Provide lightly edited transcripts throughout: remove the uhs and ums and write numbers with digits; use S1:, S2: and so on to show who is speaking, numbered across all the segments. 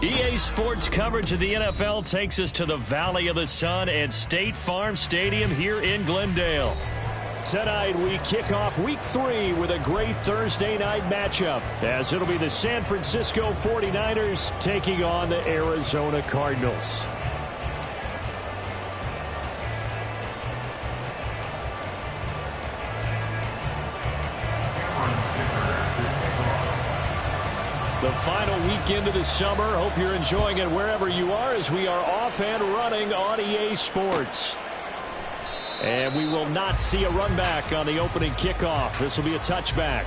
S1: EA Sports coverage of the NFL takes us to the Valley of the Sun at State Farm Stadium here in Glendale. Tonight we kick off Week 3 with a great Thursday night matchup, as it'll be the San Francisco 49ers taking on the Arizona Cardinals. The final weekend of the summer. Hope you're enjoying it wherever you are, as we are off and running on EA Sports. And we will not see a run back on the opening kickoff. This will be a touchback.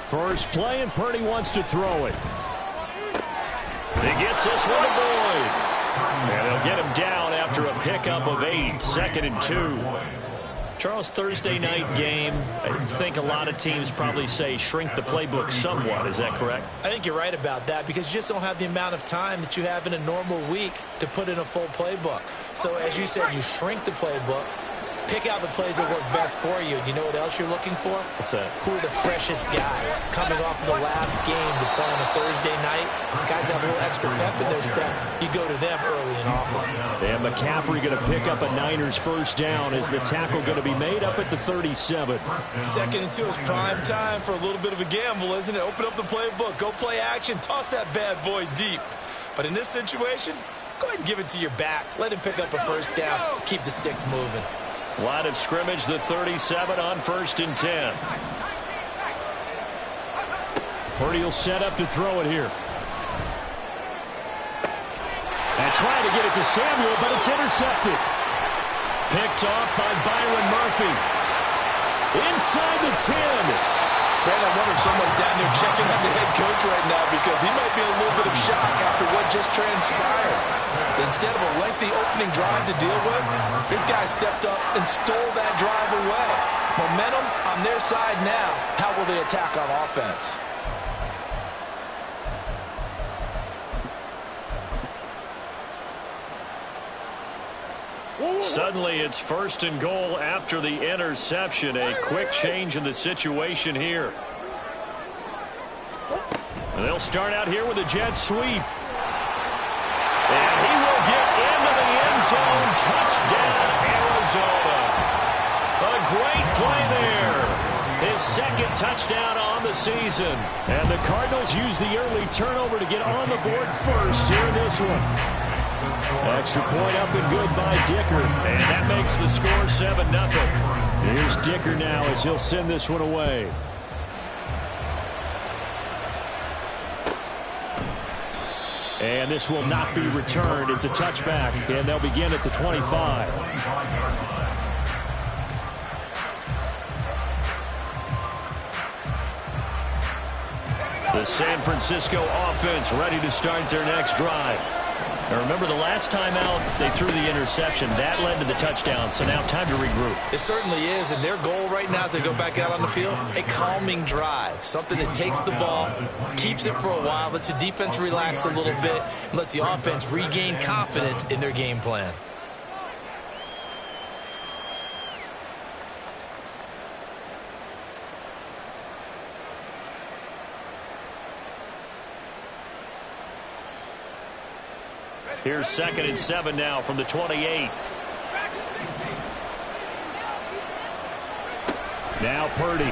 S1: First play, and Purdy wants to throw it. He gets this one to Boyd. And they'll get him down after a pickup of 8, 2nd and 2. Charles, Thursday night game, I think a lot of teams probably say shrink the playbook somewhat. Is that correct?
S2: I think you're right about that, because you just don't have the amount of time that you have in a normal week to put in a full playbook. So as you said, you shrink the playbook. Pick out the plays that work best for you. You know what else you're looking for?
S1: What's that?
S2: Who are the freshest guys coming off of the last game to play on a Thursday night? Guys have a little extra pep in their step. You go to them early and often.
S1: And McCaffrey going to pick up a Niners first down. Is the tackle going to be made up at the 37?
S2: 2nd and 2 is prime time for a little bit of a gamble, isn't it? Open up the playbook. Go play action. Toss that bad boy deep. But in this situation, go ahead and give it to your back. Let him pick up a first down. Keep the sticks moving.
S1: Line of scrimmage, the 37 on 1st and 10. Purdy will set up to throw it here. And trying to get it to Samuel, but it's intercepted. Picked off by Byron Murphy. Inside the 10.
S2: Brandon, I wonder if someone's down there checking on the head coach right now, because he might be in a little bit of shock after what just transpired. Instead of a lengthy opening drive to deal with, this guy stepped up and stole that drive away. Momentum on their side now. How will they attack on offense?
S1: Suddenly it's 1st and goal after the interception. A quick change in the situation here. And they'll start out here with a jet sweep. And he will get into the end zone. Touchdown, Arizona. A great play there. His 2nd touchdown on the season. And the Cardinals use the early turnover to get on the board first here in this one. Extra point up and good by Dicker. And that makes the score 7-0. Here's Dicker now as he'll send this one away. And this will not be returned. It's a touchback, and they'll begin at the 25. The San Francisco offense ready to start their next drive. Now remember, the last time out, they threw the interception. That led to the touchdown, so now time to regroup.
S2: It certainly is, and their goal right now as they go back out on the field, a calming drive. Something that takes the ball, keeps it for a while, lets the defense relax a little bit, and lets the offense regain confidence in their game plan.
S1: Here's 2nd and 7 now from the 28. Now Purdy.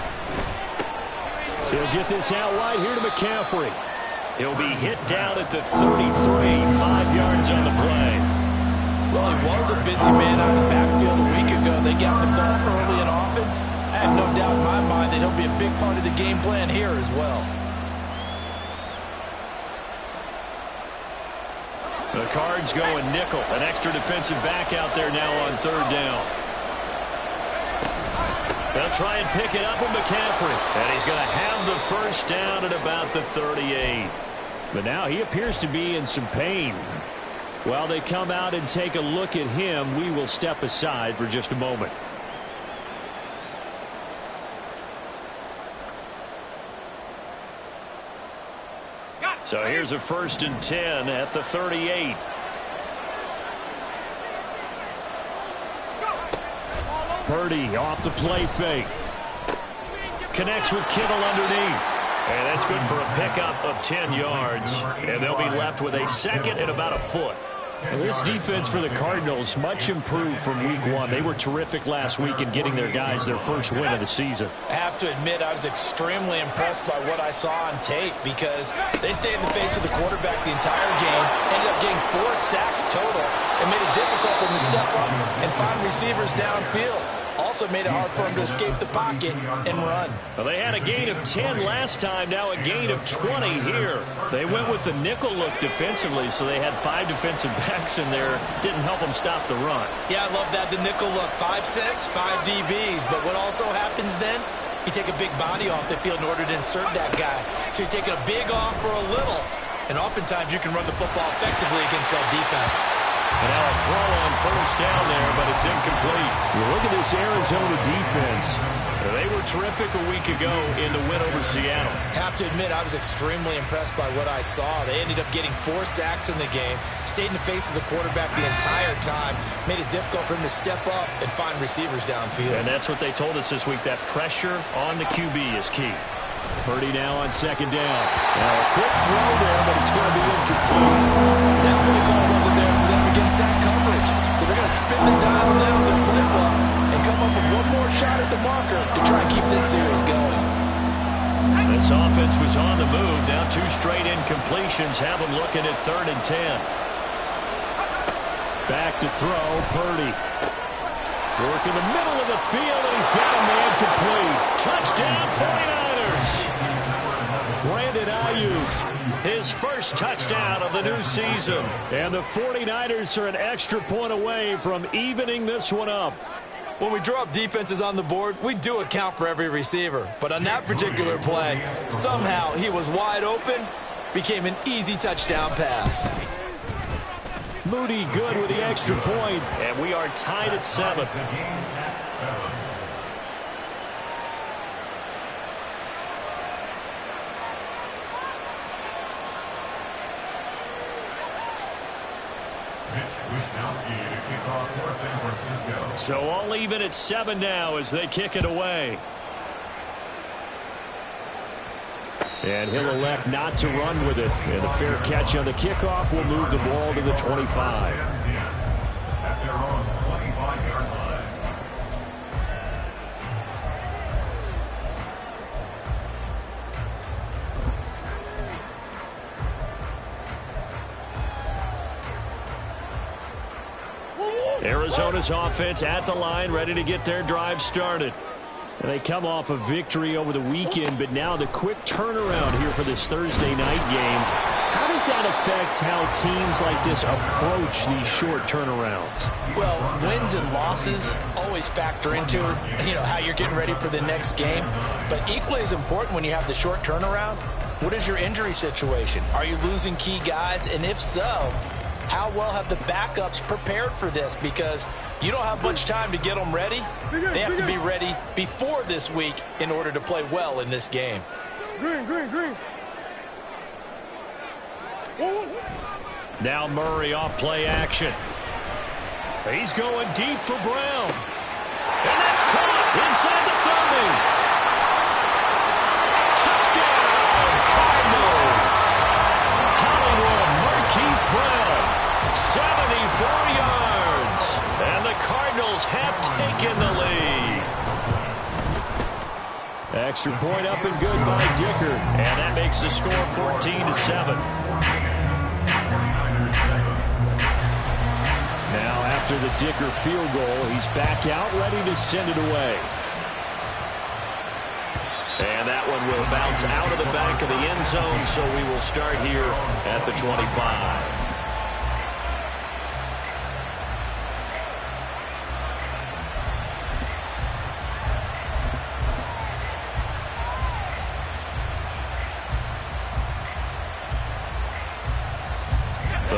S1: He'll get this out wide here to McCaffrey. He'll be hit down at the 33, 5 yards on the play.
S2: Well, he was a busy man out of the backfield a week ago. They got the ball early and often. I have no doubt in my mind that he'll be a big part of the game plan here as well.
S1: The Cards going nickel. An extra defensive back out there now on third down. They'll try and pick it up with McCaffrey. And he's going to have the first down at about the 38. But now he appears to be in some pain. While they come out and take a look at him, we will step aside for just a moment. So here's a 1st and 10 at the 38. Purdy off the play fake. Connects with Kittle underneath. And that's good for a pickup of 10 yards. And they'll be left with a 2nd and about a foot. Well, this defense for the Cardinals much improved from week 1. They were terrific last week in getting their guys their first win of the season.
S2: I have to admit, I was extremely impressed by what I saw on tape because they stayed in the face of the quarterback the entire game, ended up getting 4 sacks total, and made it difficult for them to step up and find receivers downfield. Also made it hard for them to escape the pocket and run.
S1: Well, they had a gain of 10 last time, now a gain of 20 here. They went with the nickel look defensively, so they had 5 defensive backs in there. Didn't help them stop the run.
S2: Yeah, I love that, the nickel look. 5 sets, 5 DBs. But what also happens then, you take a big body off the field in order to insert that guy. So you're taking a big off for a little. And oftentimes you can run the football effectively against that defense.
S1: And now a throw on first down there, but it's incomplete. Look at this Arizona defense. They were terrific a week ago in the win over Seattle.
S2: Have to admit, I was extremely impressed by what I saw. They ended up getting 4 sacks in the game, stayed in the face of the quarterback the entire time, made it difficult for him to step up and find receivers downfield.
S1: And that's what they told us this week, that pressure on the QB is key. Purdy now on 2nd down. Now a quick throw there, but it's going to be incomplete.
S2: That play call wasn't there for them against that coverage. So they're going to spin the dial down their playbook and come up with one more shot at the marker to try and keep this series going.
S1: This offense was on the move. Now 2 straight incompletions have them looking at 3rd and 10. Back to throw, Purdy. Work in the middle of the field, and he's got a man complete. Touchdown, 49ers. Brandon Ayuk, his first touchdown of the new season. And the 49ers are an extra point away from evening this one up.
S2: When we draw up defenses on the board, we do account for every receiver. But on that particular play, somehow he was wide open, became an easy touchdown pass.
S1: Moody good with the extra point, and we are tied at 7. So all even at 7 now as they kick it away. And he'll elect not to run with it. And a fair catch on the kickoff will move the ball to the 25. Arizona's offense at the line, ready to get their drive started. And they come off a victory over the weekend, but now the quick turnaround here for this Thursday night game. How does that affect how teams like this approach these short turnarounds?
S2: Well, wins and losses always factor into, how you're getting ready for the next game. But equally as important when you have the short turnaround, what is your injury situation? Are you losing key guys? And if so, how well have the backups prepared for this? Because you don't have much time to get them ready. They have to be ready before this week in order to play well in this game.
S3: Green.
S1: Now Murray off play action. He's going deep for Brown. And that's caught inside the 30. Touchdown, Cardinals. Hollywood Marquise Brown, 74 yards. And the Cardinals have taken the lead. Extra point up and good by Dicker. And that makes the score 14-7. Now after the Dicker field goal, he's back out, ready to send it away. And that one will bounce out of the back of the end zone, so we will start here at the 25.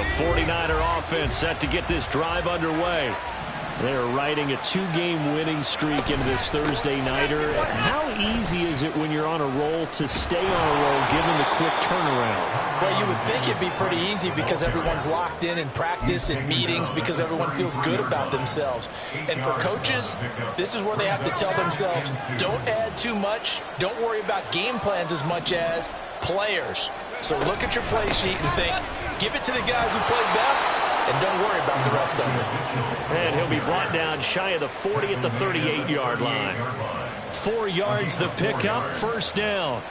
S1: 49er offense set to get this drive underway. They're riding a 2-game winning streak into this Thursday nighter. How easy is it when you're on a roll to stay on a roll given the quick turnaround?
S2: Well, you would think it'd be pretty easy because everyone's locked in practice and meetings because everyone feels good about themselves. And for coaches, this is where they have to tell themselves, don't add too much. Don't worry about game plans as much as players. So look at your play sheet and think, give it to the guys who play best, and don't worry about the rest of it.
S1: And he'll be brought down shy of the 40 at the 38-yard line. 4 yards the pickup, first down.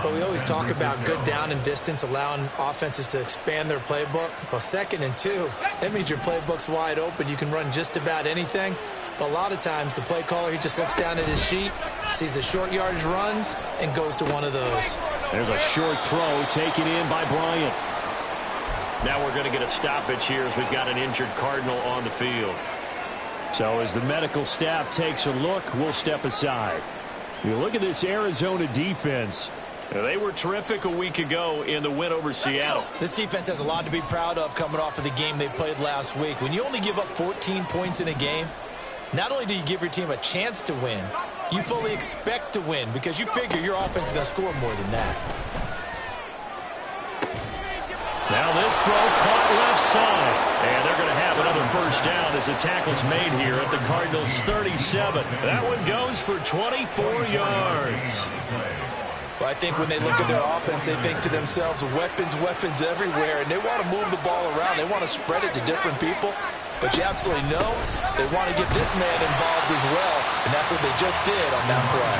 S3: But we always talk about good down and distance, allowing offenses to expand their playbook. Well, 2nd and 2, that means your playbook's wide open. You can run just about anything. But a lot of times the play caller, he just looks down at his sheet, sees the short yardage runs, and goes to one of those.
S1: There's a short throw taken in by Bryant. Now we're going to get a stoppage here as we've got an injured Cardinal on the field. So as the medical staff takes a look, we'll step aside. You look at this Arizona defense. They were terrific a week ago in the win over Seattle.
S3: This defense has a lot to be proud of coming off of the game they played last week. When you only give up 14 points in a game, not only do you give your team a chance to win, you fully expect to win because you figure your offense is going to score more than that.
S1: Now this throw caught left side. And they're going to have another first down as the tackle's made here at the Cardinals' 37. That one goes for 24 yards.
S2: Well, I think when they look at their offense, they think to themselves, weapons, weapons everywhere, and they want to move the ball around. They want to spread it to different people. But you absolutely know they want to get this man involved as well, and that's what they just did on that play.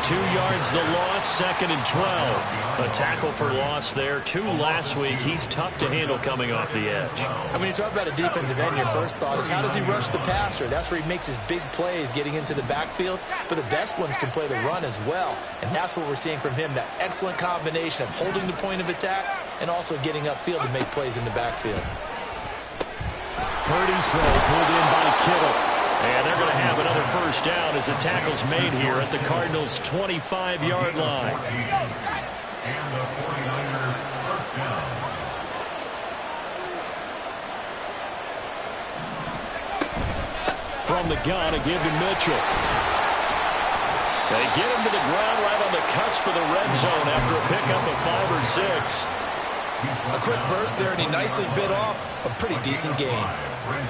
S1: 2 yards the loss, 2nd and 12. A tackle for loss there. 2 last week. He's tough to handle coming off the edge.
S3: And when you talk about a defensive end, your first thought is how does he rush the passer? That's where he makes his big plays getting into the backfield. But the best ones can play the run as well. And that's what we're seeing from him, that excellent combination of holding the point of attack and also getting upfield to make plays in the backfield.
S1: Purdy's throw pulled in by Kittle. And they're going to have another first down as the tackle's made here at the Cardinals' 25-yard line. From the gun, a give to Mitchell. They get him to the ground right on the cusp of the red zone after a pickup of 5 or 6.
S3: A quick burst there, and he nicely bit off a pretty decent gain.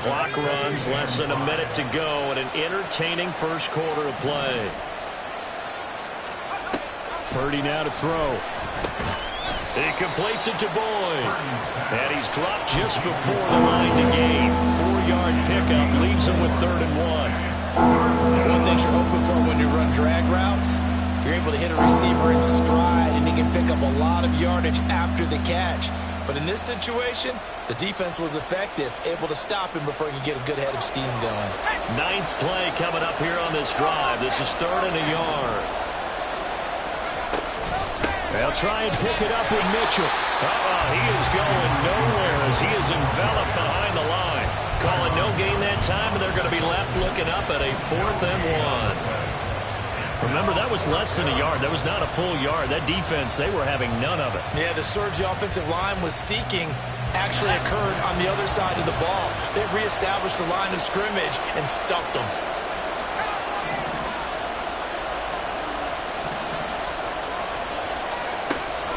S1: Clock runs, less than a minute to go, and an entertaining first quarter of play. Purdy now to throw. He completes it to Boyd. And he's dropped just before the line to gain. 4-yard pickup leaves him with 3rd and 1.
S3: One thing you're hoping for when you run drag routes, you're able to hit a receiver in stride, and he can pick up a lot of yardage after the catch. But in this situation, the defense was effective, able to stop him before he could get a good head of steam going.
S1: 9th play coming up here on this drive. This is 3rd and a yard. They'll try and pick it up with Mitchell. He is going nowhere as he is enveloped behind the line. Calling no gain that time, and they're going to be left looking up at a 4th and 1. Remember, that was less than a yard. That was not a full yard. That defense, they were having none of it.
S3: Yeah, the surge the offensive line was seeking actually occurred on the other side of the ball. They reestablished the line of scrimmage and stuffed them.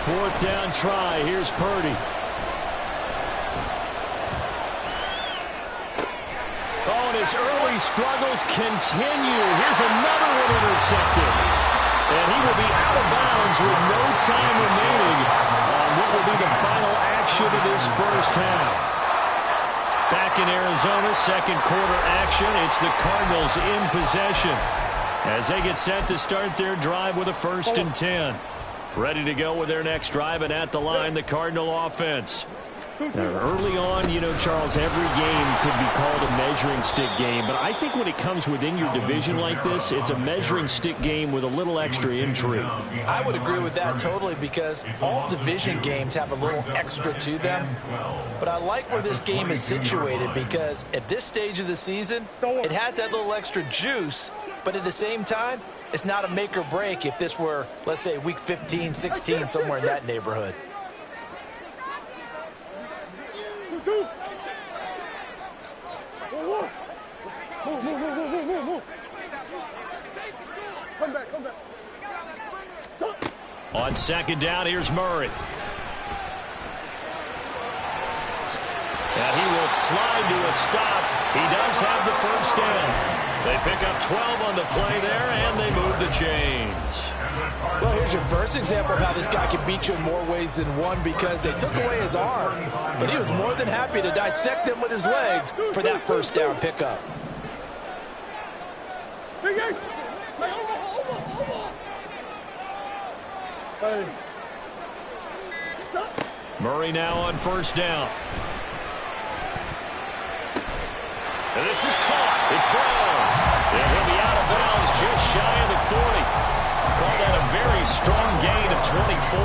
S1: Fourth down try. Here's Purdy. Oh, and his early struggles continue. Here's another one intercepted. And he will be out of bounds with no time remaining on what will be the final action of this first half. Back in Arizona, second quarter action. It's the Cardinals in possession as they get set to start their drive with a 1st and 10. Ready to go with their next drive, and at the line, the Cardinal offense. Now, early on, you know, Charles, every game could be called a measuring stick game. But I think when it comes within your division like this, it's a measuring stick game with a little extra intrigue.
S3: I would agree with that totally because all division games have a little extra to them. But I like where this game is situated because at this stage of the season, it has that little extra juice. But at the same time, it's not a make or break if this were, let's say, week 15, 16, somewhere in that neighborhood.
S4: Move. Come back.
S1: On second down, here's Murray. And he will slide to a stop. He does have the first down. They pick up 12 on the play there, and they move the chains.
S2: Well, here's your first example of how this guy can beat you in more ways than one, because they took away his arm, but he was more than happy to dissect them with his legs for that first down pickup.
S1: Murray now on first down. And this is caught. It's Brown. And he'll be out of bounds just shy of the 40. Called out a very strong gain of 24.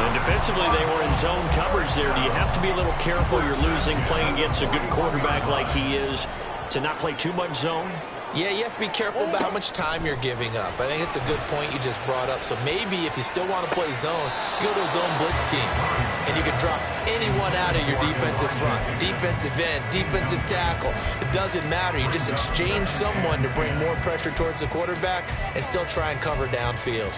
S1: And defensively, they were in zone coverage there. Do you have to be a little careful? You're losing playing against a good quarterback like he is to not play too much zone?
S3: Yeah, you have to be careful about how much time you're giving up. I think it's a good point you just brought up. So maybe if you still want to play zone, you go to a zone blitz scheme, and you can drop anyone out of your defensive front, defensive end, defensive tackle. It doesn't matter. You just exchange someone to bring more pressure towards the quarterback and still try and cover downfield.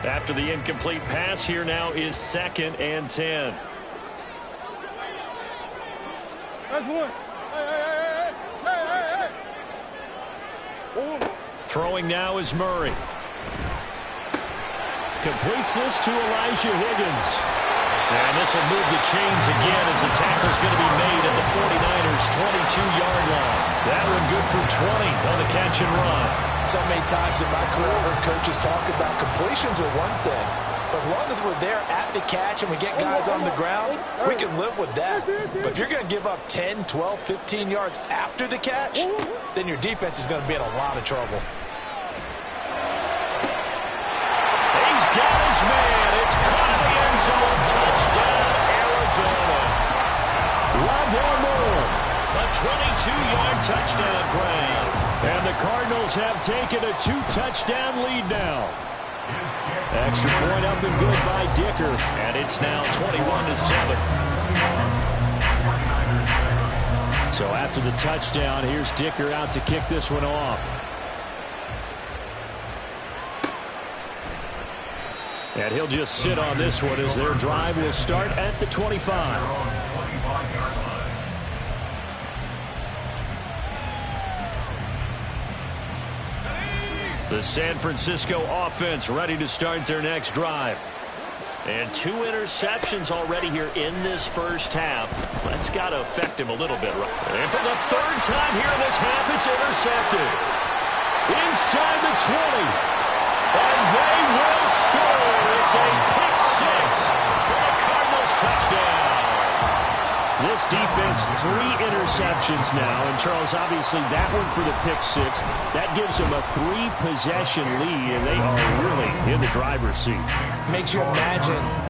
S1: After the incomplete pass, here now is 2nd and 10.
S4: That's one. Hey.
S1: Throwing now is Murray. Completes this to Elijah Higgins. And this will move the chains again as the tackle's going to be made at the 49ers' 22-yard line. That one good for 20 on the catch and run.
S2: So many times in my career, I've heard coaches talk about completions are one thing. But as long as we're there at the catch and we get guys on the ground, we can live with that. But if you're going to give up 10, 12, 15 yards after the catch, then your defense is going to be in a lot of trouble.
S1: He's got his man. It's caught in the end zone. Touchdown, Arizona. Laverne Moore, a 22-yard touchdown grab. And the Cardinals have taken a 2-touchdown lead now. Extra point up and good by Dicker. And it's now 21-7. So after the touchdown, here's Dicker out to kick this one off. And he'll just sit on this one as their drive will start at the 25. The San Francisco offense ready to start their next drive. And 2 interceptions already here in this first half. That's got to affect him a little bit. And for the 3rd time here in this half, it's intercepted. Inside the 20. And they will score. It's a pick 6 for the Cardinals touchdown. This defense, 3 interceptions now. And, Charles, obviously that one for the pick 6. That gives them a 3-possession lead, and they are really in the driver's seat.
S2: Makes you imagine